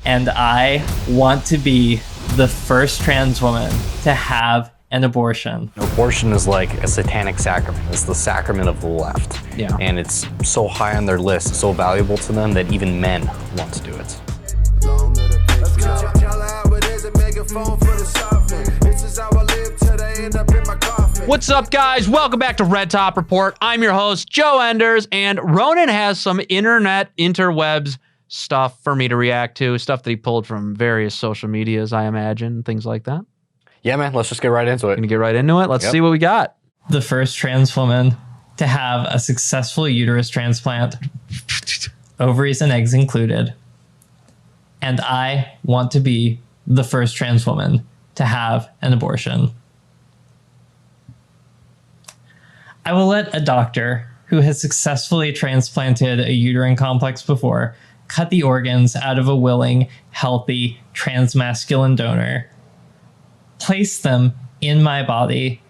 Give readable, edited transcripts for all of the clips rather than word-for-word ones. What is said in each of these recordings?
And I want to be the first trans woman to have an abortion. Abortion is like a satanic sacrament. It's the sacrament of the left. Yeah. And it's so high on their list, so valuable to them that even men want to do it. What's up, guys? Welcome back to Red Top Report. I'm your host, Joe Enders, and Ronan has some interwebs stuff for me to react to, stuff that he pulled from various social medias, I imagine, things like that. Yeah, man, let's just get right into it. Gonna get right into it. Let's see what we got. The first trans woman to have a successful uterus transplant, ovaries and eggs included. And I want to be the first trans woman to have an abortion. I will let a doctor who has successfully transplanted a uterine complex before cut the organs out of a willing, healthy, transmasculine donor, place them in my body.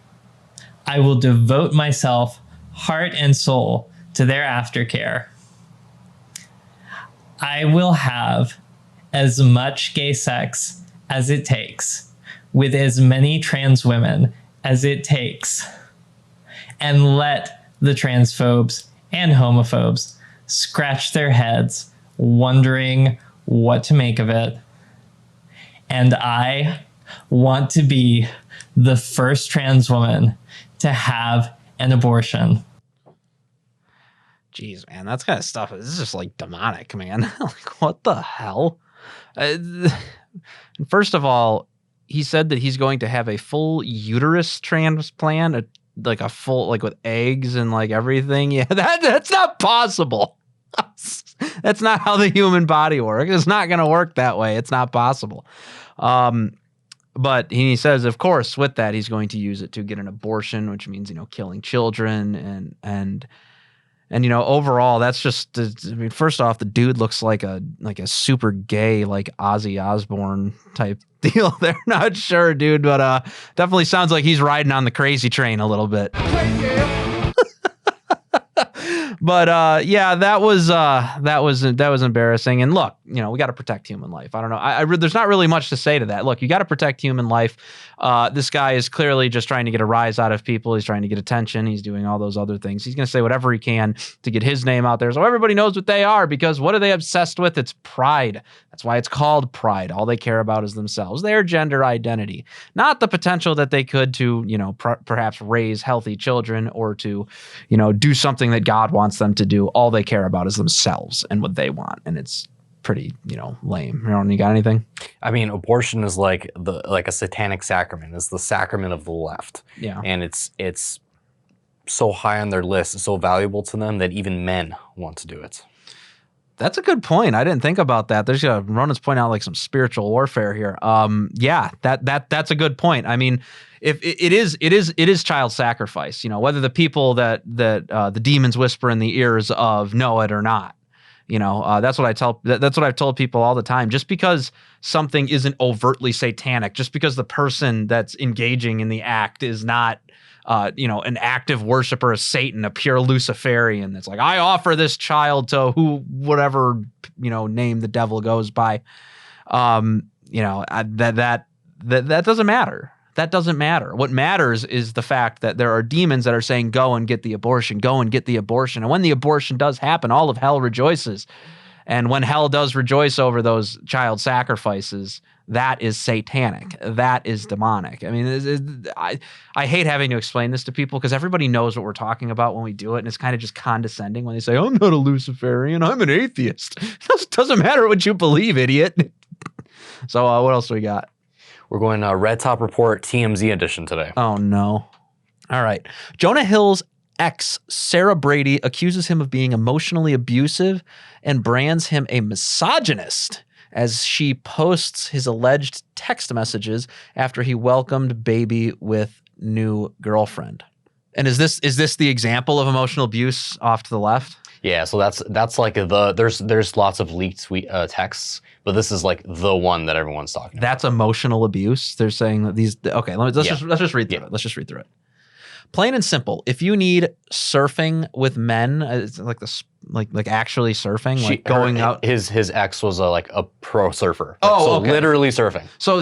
I will devote myself, heart and soul, to their aftercare. I will have as much gay sex as it takes with as many trans women as it takes, and let the transphobes and homophobes scratch their heads wondering what to make of it. And I want to be the first trans woman to have an abortion. Jeez, man, that's kind of stuff. This is just like demonic, man. Like, what the hell? First of all, he said that he's going to have a full uterus transplant, like a full, like with eggs and like everything. Yeah, that's not possible. That's not how the human body works. It's not going to work that way. It's not possible. But he says, of course, with that, he's going to use it to get an abortion, which means, you know, killing children and you know, overall, that's just, I mean, first off, the dude looks like a super gay, like Ozzy Osbourne type deal. They're not sure, dude, but definitely sounds like he's riding on the crazy train a little bit. But yeah, that was embarrassing. And look, you know, we got to protect human life. I don't know. There's not really much to say to that. Look, you got to protect human life. This guy is clearly just trying to get a rise out of people. He's trying to get attention. He's doing all those other things. He's going to say whatever he can to get his name out there, so everybody knows what they are. Because what are they obsessed with? It's pride. That's why it's called pride. All they care about is themselves, their gender identity, not the potential that they could to, you know, perhaps raise healthy children or to, you know, do something that God wants them to do. All they care about is themselves and what they want. And it's pretty, you know, lame. You got anything? I mean, abortion is like a satanic sacrament. It's the sacrament of the left. Yeah. And it's so high on their list, it's so valuable to them that even men want to do it. That's a good point. I didn't think about that. There's Ronan's point out like some spiritual warfare here. Yeah, that's a good point. I mean, if it is child sacrifice, you know, whether the people that the demons whisper in the ears of know it or not. You know, that's what I've told people all the time. Just because something isn't overtly satanic, just because the person that's engaging in the act is not, you know, an active worshiper of Satan, a pure Luciferian that's like, I offer this child to whatever, you know, name the devil goes by. You know, that doesn't matter. That doesn't matter. What matters is the fact that there are demons that are saying, go and get the abortion, go and get the abortion. And when the abortion does happen, all of hell rejoices. And when hell does rejoice over those child sacrifices, that is satanic. That is demonic. I mean, I hate having to explain this to people because everybody knows what we're talking about when we do it. And it's kind of just condescending when they say, I'm not a Luciferian, I'm an atheist. It doesn't matter what you believe, idiot. So what else do we got? We're going Red Top Report TMZ edition today. Oh, no. All right. Jonah Hill's ex, Sarah Brady, accuses him of being emotionally abusive and brands him a misogynist as she posts his alleged text messages after he welcomed baby with new girlfriend. And is this the example of emotional abuse off to the left? Yeah, so that's like there's lots of leaked texts, but this is like the one that everyone's talking about. That's emotional abuse. They're saying that these. Okay, let's just read through it. Let's just read through it. Plain and simple. If you need surfing with men, it's like the like actually surfing, like going out? His ex was like a pro surfer. Okay. Literally surfing. So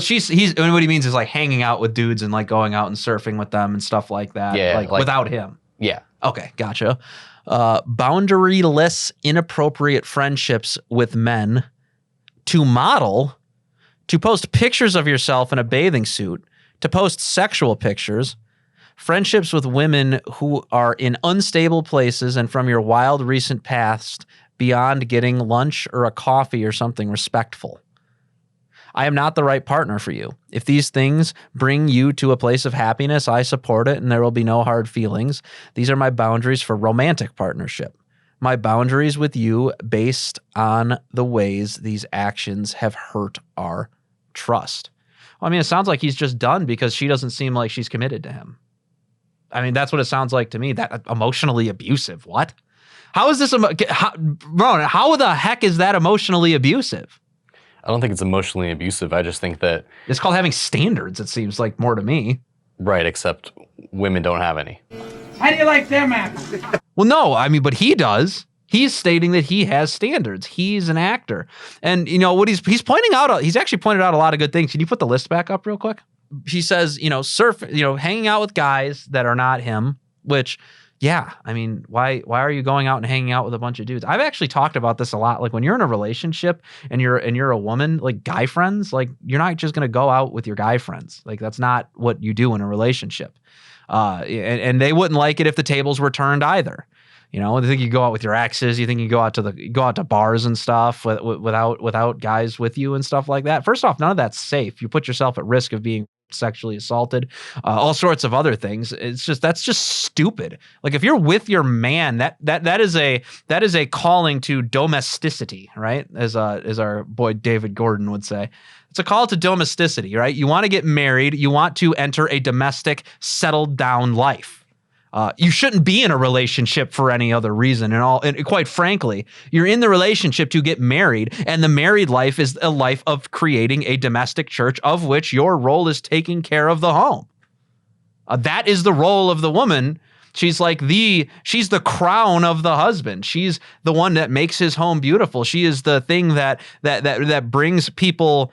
and what he means is like hanging out with dudes and like going out and surfing with them and stuff like that. Yeah, like without him. Yeah. Okay, gotcha. Boundaryless, inappropriate friendships with men, to model, to post pictures of yourself in a bathing suit, to post sexual pictures, friendships with women who are in unstable places and from your wild recent past beyond getting lunch or a coffee or something respectful. I am not the right partner for you. If these things bring you to a place of happiness, I support it and there will be no hard feelings. These are my boundaries for romantic partnership. My boundaries with you based on the ways these actions have hurt our trust. Well, I mean, it sounds like he's just done because she doesn't seem like she's committed to him. I mean, that's what it sounds like to me. That emotionally abusive. What? How is this? How the heck is that emotionally abusive? I don't think it's emotionally abusive. I just think that it's called having standards. It seems like more to me. Right, except women don't have any. How do you like them apples? Well, no, I mean, but he does. He's stating that he has standards. He's an actor, and you know what he's pointing out. He's actually pointed out a lot of good things. Can you put the list back up real quick? He says, hanging out with guys that are not him. Which, yeah, I mean, why are you going out and hanging out with a bunch of dudes? I've actually talked about this a lot. Like when you're in a relationship and you're a woman, like guy friends, like you're not just gonna go out with your guy friends. Like that's not what you do in a relationship. And they wouldn't like it if the tables were turned either. You know, they think you go out with your exes. You think you go out to bars and stuff without guys with you and stuff like that. First off, none of that's safe. You put yourself at risk of being sexually assaulted, all sorts of other things. That's just stupid. Like if you're with your man, that is a calling to domesticity, right? As our boy David Gordon would say. It's a call to domesticity, right? You want to get married. You want to enter a domestic, settled down life. You shouldn't be in a relationship for any other reason and quite frankly, you're in the relationship to get married, and the married life is a life of creating a domestic church of which your role is taking care of the home. That is the role of the woman. She's she's the crown of the husband. She's the one that makes his home beautiful. She is the thing that brings people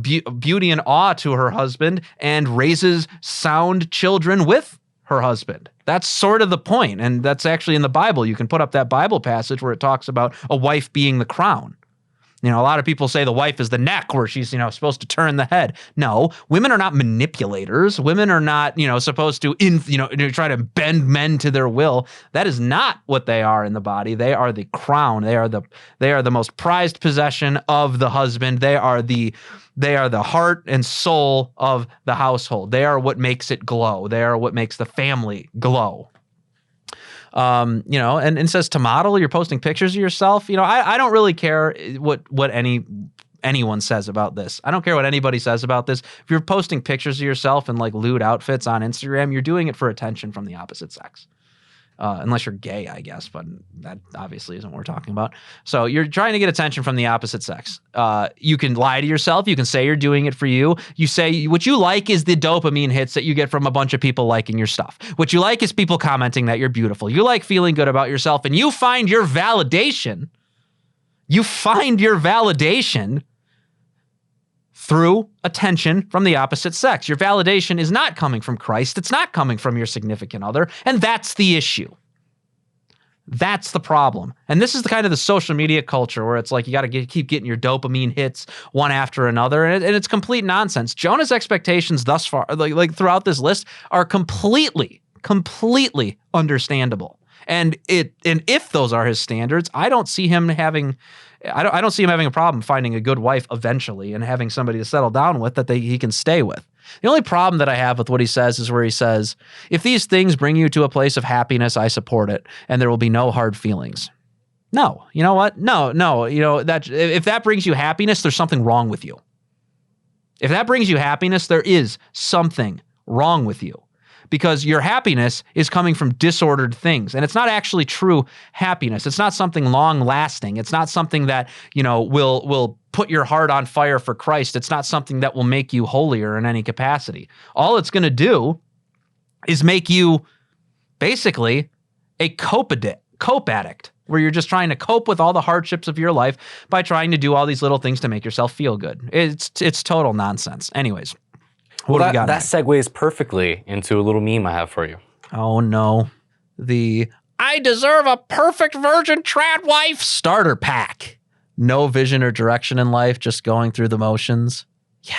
beauty and awe to her husband and raises sound children with her husband. That's sort of the point. And that's actually in the Bible. You can put up that Bible passage where it talks about a wife being the crown. You know, a lot of people say the wife is the neck where she's, supposed to turn the head. No, women are not manipulators. Women are not, supposed to, try to bend men to their will. That is not what they are in the body. They are the crown. They are the most prized possession of the husband. They are the heart and soul of the household. They are what makes it glow. They are what makes the family glow. And it says to model, you're posting pictures of yourself. I don't really care what anyone says about this. I don't care what anybody says about this. If you're posting pictures of yourself in like lewd outfits on Instagram, you're doing it for attention from the opposite sex. Unless you're gay, I guess, but that obviously isn't what we're talking about. So you're trying to get attention from the opposite sex. You can lie to yourself. You can say you're doing it for you. You say what you like is the dopamine hits that you get from a bunch of people liking your stuff. What you like is people commenting that you're beautiful. You like feeling good about yourself, and you find your validation. Through attention from the opposite sex. Your validation is not coming from Christ. It's not coming from your significant other. And that's the issue. That's the problem. And this is the kind of the social media culture where it's like you got to keep getting your dopamine hits one after another. And it's complete nonsense. Jonah's expectations thus far, like throughout this list, are completely understandable. And if those are his standards, I don't see him having a problem finding a good wife eventually and having somebody to settle down with that he can stay with. The only problem that I have with what he says is where he says, if these things bring you to a place of happiness, I support it, and there will be no hard feelings. No, you know what? No, that if that brings you happiness, there's something wrong with you. If that brings you happiness, there is something wrong with you. Because your happiness is coming from disordered things. And it's not actually true happiness. It's not something long lasting. It's not something that, will put your heart on fire for Christ. It's not something that will make you holier in any capacity. All it's going to do is make you basically a cope addict. where you're just trying to cope with all the hardships of your life by trying to do all these little things to make yourself feel good. It's total nonsense. Anyways, what do we got that next? segues perfectly into a little meme I have for you. Oh no. The I deserve a perfect virgin trad wife starter pack. No vision or direction in life, just going through the motions. Yeah.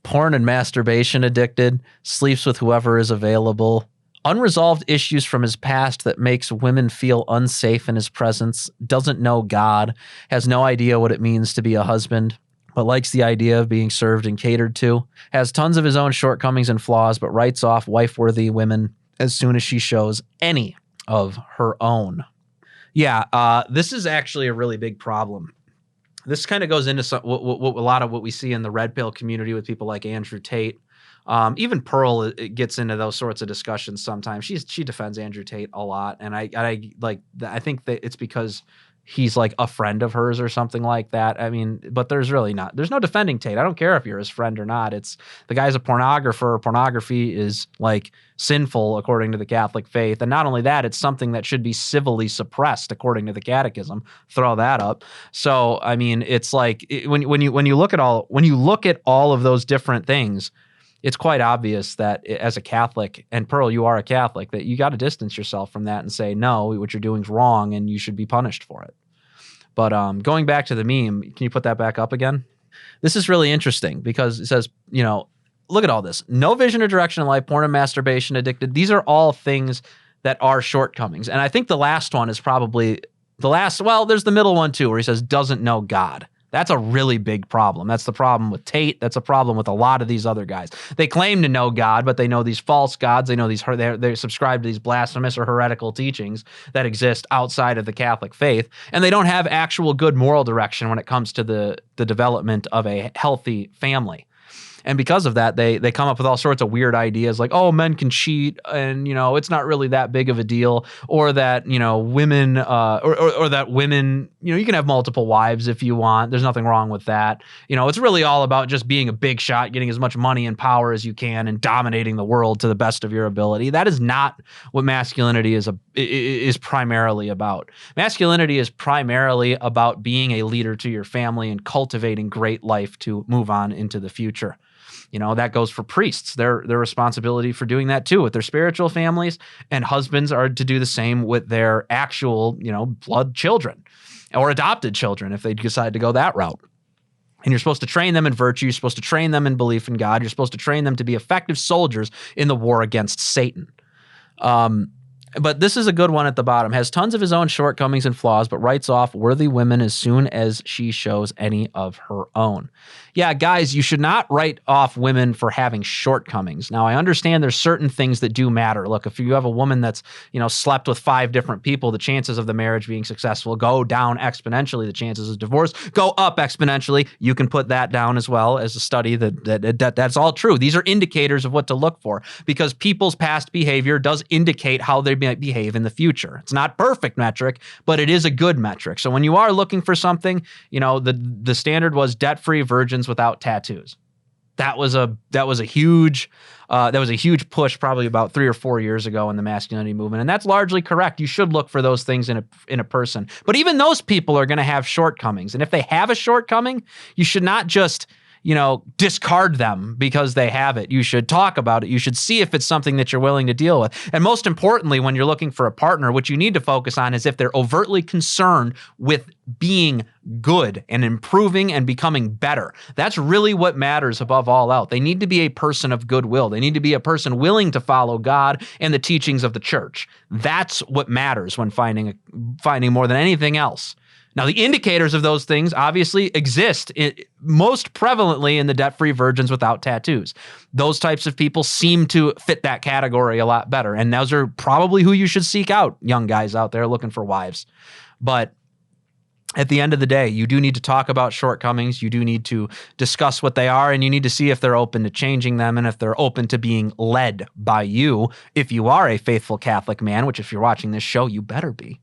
Porn and masturbation addicted, sleeps with whoever is available. Unresolved issues from his past that makes women feel unsafe in his presence, doesn't know God, has no idea what it means to be a husband, but likes the idea of being served and catered to, has tons of his own shortcomings and flaws, but writes off wife-worthy women as soon as she shows any of her own. Yeah, this is actually a really big problem. This kind of goes into a lot of what we see in the red pill community with people like Andrew Tate. Even Pearl it gets into those sorts of discussions sometimes. She defends Andrew Tate a lot, and I think that it's because he's like a friend of hers or something like that. I mean, but there's no defending Tate. I don't care if you're his friend or not. It's the guy's a pornographer. Pornography is like sinful according to the Catholic faith. And not only that, it's something that should be civilly suppressed according to the catechism. Throw that up. So, I mean, it's like when you look at all of those different things, it's quite obvious that as a Catholic, and Pearl, you are a Catholic, that you got to distance yourself from that and say, no, what you're doing is wrong and you should be punished for it. But going back to the meme, can you put that back up again? This is really interesting because it says, look at all this. No vision or direction in life, porn and masturbation addicted. These are all things that are shortcomings. And I think the last one is probably there's the middle one too, where he says doesn't know God. That's a really big problem. That's the problem with Tate. That's a problem with a lot of these other guys. They claim to know God, but they know these false gods. They know they subscribe to these blasphemous or heretical teachings that exist outside of the Catholic faith, and they don't have actual good moral direction when it comes to the development of a healthy family. And because of that, they come up with all sorts of weird ideas like, oh, men can cheat and, it's not really that big of a deal, or that, women or that women, you can have multiple wives if you want. There's nothing wrong with that. It's really all about just being a big shot, getting as much money and power as you can and dominating the world to the best of your ability. That is not what masculinity is primarily about. Masculinity is primarily about being a leader to your family and cultivating great life to move on into the future. That goes for priests. Their responsibility for doing that too with their spiritual families, and husbands are to do the same with their actual, blood children or adopted children if they decide to go that route. And you're supposed to train them in virtue. You're supposed to train them in belief in God. You're supposed to train them to be effective soldiers in the war against Satan. But this is a good one at the bottom. Has tons of his own shortcomings and flaws, but writes off worthy women as soon as she shows any of her own. Yeah, guys, you should not write off women for having shortcomings. Now, I understand there's certain things that do matter. Look, if you have a woman that's, slept with 5 different people, the chances of the marriage being successful go down exponentially. The chances of divorce go up exponentially. You can put that down as well as a study that's all true. These are indicators of what to look for because people's past behavior does indicate how they might behave in the future. It's not perfect metric, but it is a good metric. So when you are looking for something, the standard was debt-free virgins without tattoos. That was a huge push probably about 3 or 4 years ago in the masculinity movement, and that's largely correct. You should look for those things in a person, but even those people are going to have shortcomings, and if they have a shortcoming, you should not just discard them because they have it. You should talk about it. You should see if it's something that you're willing to deal with. And most importantly, when you're looking for a partner, what you need to focus on is if they're overtly concerned with being good and improving and becoming better. That's really what matters above all else. They need to be a person of goodwill. They need to be a person willing to follow God and the teachings of the church. That's what matters when finding more than anything else. Now, the indicators of those things obviously exist most prevalently in the debt-free virgins without tattoos. Those types of people seem to fit that category a lot better, and those are probably who you should seek out, young guys out there looking for wives. But at the end of the day, you do need to talk about shortcomings. You do need to discuss what they are, and you need to see if they're open to changing them and if they're open to being led by you. If you are a faithful Catholic man, which if you're watching this show, you better be.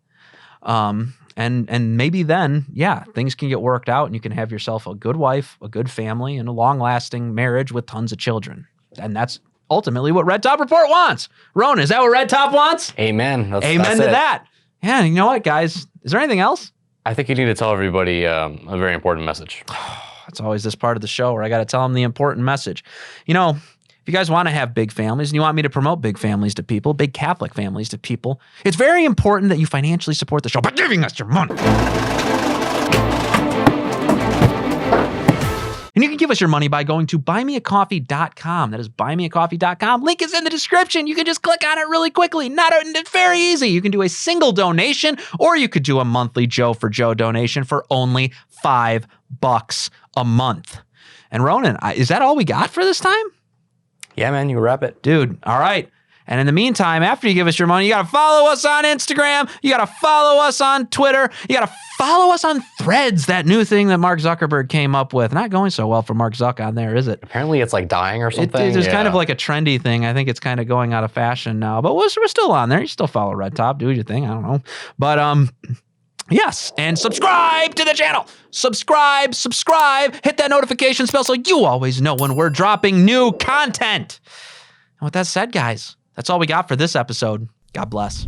And maybe then, things can get worked out and you can have yourself a good wife, a good family, and a long-lasting marriage with tons of children. And that's ultimately what Red Top Report wants. Ronan, is that what Red Top wants? Amen. Amen to that. Yeah, you know what, guys? Is there anything else? I think you need to tell everybody a very important message. It's always this part of the show where I got to tell them the important message. You know, if you guys want to have big families and you want me to promote big families to people, big Catholic families to people, it's very important that you financially support the show by giving us your money. And you can give us your money by going to buymeacoffee.com. That is buymeacoffee.com. Link is in the description. You can just click on it really quickly. It's very easy. You can do a single donation, or you could do a monthly Joe for Joe donation for only $5 a month. And Ronan, is that all we got for this time? Yeah, man, you wrap it. Dude, all right. And in the meantime, after you give us your money, you got to follow us on Instagram. You got to follow us on Twitter. You got to follow us on Threads, that new thing that Mark Zuckerberg came up with. Not going so well for Mark Zuck on there, is it? Apparently it's like dying or something. It's kind of like a trendy thing. I think it's kind of going out of fashion now. But we're still on there. You still follow Red Top. Do your thing. I don't know. But yes, and subscribe to the channel. Subscribe. Hit that notification bell so you always know when we're dropping new content. And with that said, guys, that's all we got for this episode. God bless.